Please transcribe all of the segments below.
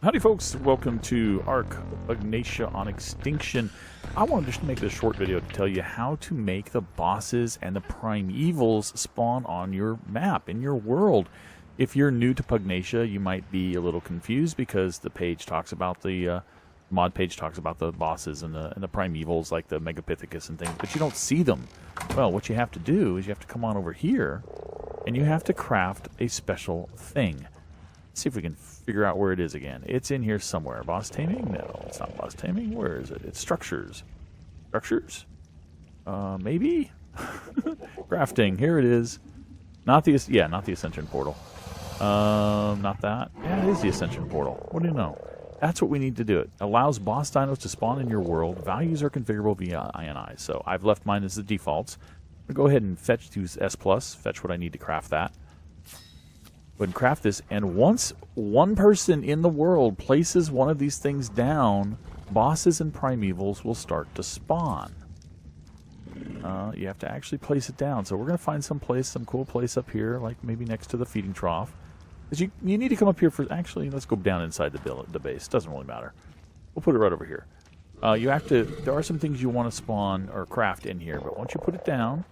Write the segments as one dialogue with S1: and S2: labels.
S1: Howdy folks, welcome to ARK, Pugnacia on Extinction. I wanted to just make this short video to tell you how to make the bosses and the Primevals spawn on your map, in your world. If you're new to Pugnacia, you might be a little confused because the page talks about the, mod page talks about the bosses and the Primevals, like the Megapithecus and things, but you don't see them. Well, what you have to do is you have to come on over here, and you have to craft a special thing. See if we can figure out where it is again. It's in here somewhere. Boss taming? No, it's not boss taming. Where is it? It's structures. Structures? Maybe? Crafting. Here it is. Not the, yeah, not the Ascension Portal. Not that. Yeah, it is the Ascension Portal. What do you know? That's what we need to do. It allows boss dinos to spawn in your world. Values are configurable via INI. So I've left mine as the defaults. I'm going to go ahead and fetch these S+, fetch what I need to craft that. Go ahead and craft this, and once one person in the world places one of these things down, bosses and Primevals will start to spawn. You have to actually place it down, so we're going to find some cool place up here, like maybe next to the feeding trough. Because you need to come up here for, actually, let's go down inside the base, doesn't really matter. We'll put it right over here. You have to, there are some things you want to spawn or craft in here, but once you put it down,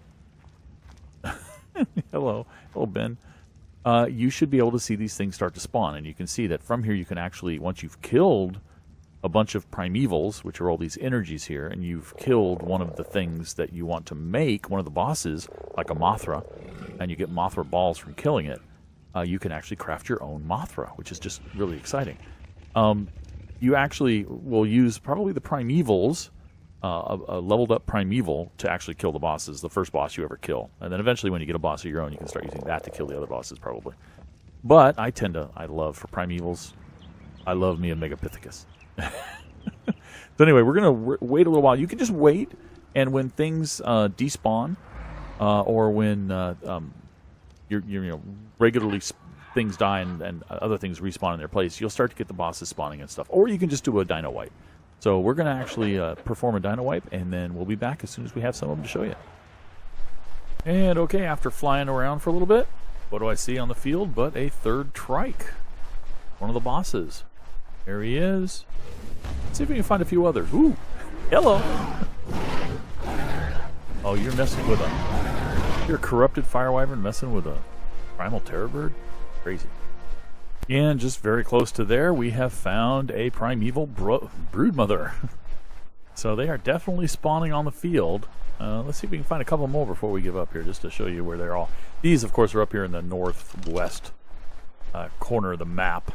S1: hello Ben. You should be able to see these things start to spawn, and you can see that from here you can actually, once you've killed a bunch of Primevals, which are all these energies here, and you've killed one of the things that you want to make, one of the bosses, like a Mothra, and you get Mothra balls from killing it, you can actually craft your own Mothra, which is just really exciting. You actually will use probably the Primevals, a leveled up Primeval, to actually kill the bosses, the first boss you ever kill. And then eventually when you get a boss of your own, you can start using that to kill the other bosses probably. But I love for Primevals, I love me a Megapithecus. So anyway, we're going to wait a little while. You can just wait, and when things despawn, or when regularly things die and other things respawn in their place, you'll start to get the bosses spawning and stuff. Or you can just do a dino wipe. So we're going to actually perform a dino wipe, and then we'll be back as soon as we have some of them to show you. And okay, after flying around for a little bit, what do I see on the field but a third trike? One of the bosses. There he is. Let's see if we can find a few others. Ooh, hello. Oh, you're messing with you're a corrupted fire wyvern messing with a primal terror bird? Crazy. And just very close to there, we have found a primeval broodmother. So they are definitely spawning on the field. Let's see if we can find a couple more before we give up here, just to show you where they're all. These, of course, are up here in the northwest corner of the map,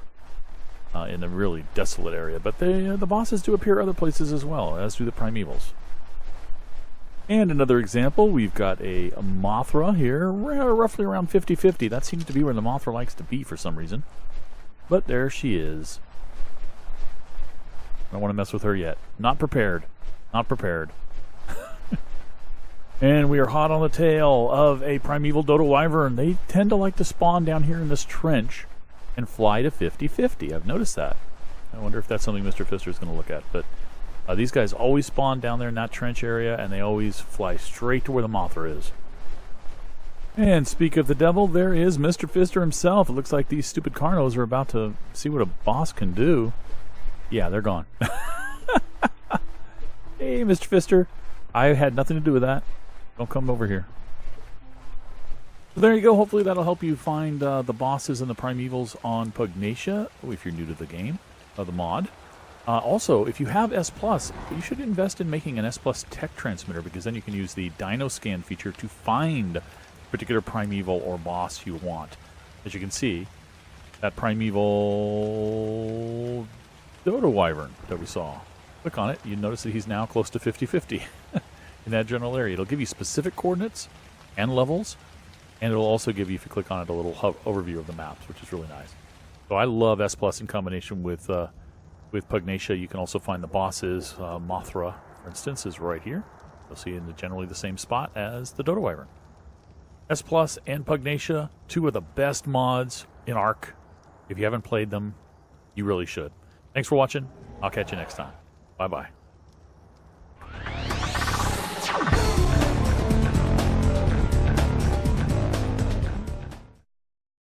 S1: in the really desolate area. But the bosses do appear other places as well, as do the Primevals. And another example, we've got a Mothra here, roughly around 50-50. That seems to be where the Mothra likes to be for some reason. But there she is. I don't want to mess with her yet. Not prepared. Not prepared. And we are hot on the tail of a primeval dodo wyvern. They tend to like to spawn down here in this trench and fly to 50-50. I've noticed that. I wonder if that's something Mr. Pfister is going to look at. But these guys always spawn down there in that trench area, and they always fly straight to where the Mothra is. And speak of the devil, there is Mr. Pfister himself. It looks like these stupid Carnos are about to see what a boss can do. Yeah, they're gone. Hey, Mr. Pfister. I had nothing to do with that. Don't come over here. So there you go. Hopefully that'll help you find the bosses and the Primevals on Pugnacia, if you're new to the game, the mod. Also, if you have S+, you should invest in making an S+ tech transmitter, because then you can use the Dino Scan feature to find particular primeval or boss you want. As you can see, that primeval dodo wyvern that we saw. Click on it, you notice that he's now close to 50-50 in that general area. It'll give you specific coordinates and levels, and it'll also give you, if you click on it, a little overview of the maps, which is really nice. So I love S+ in combination with Pugnacia. You can also find the bosses. Mothra, for instance, is right here. You'll see in generally the same spot as the dodo wyvern. S+ and Pugnacia, two of the best mods in ARK. If you haven't played them, you really should. Thanks for watching. I'll catch you next time. Bye-bye.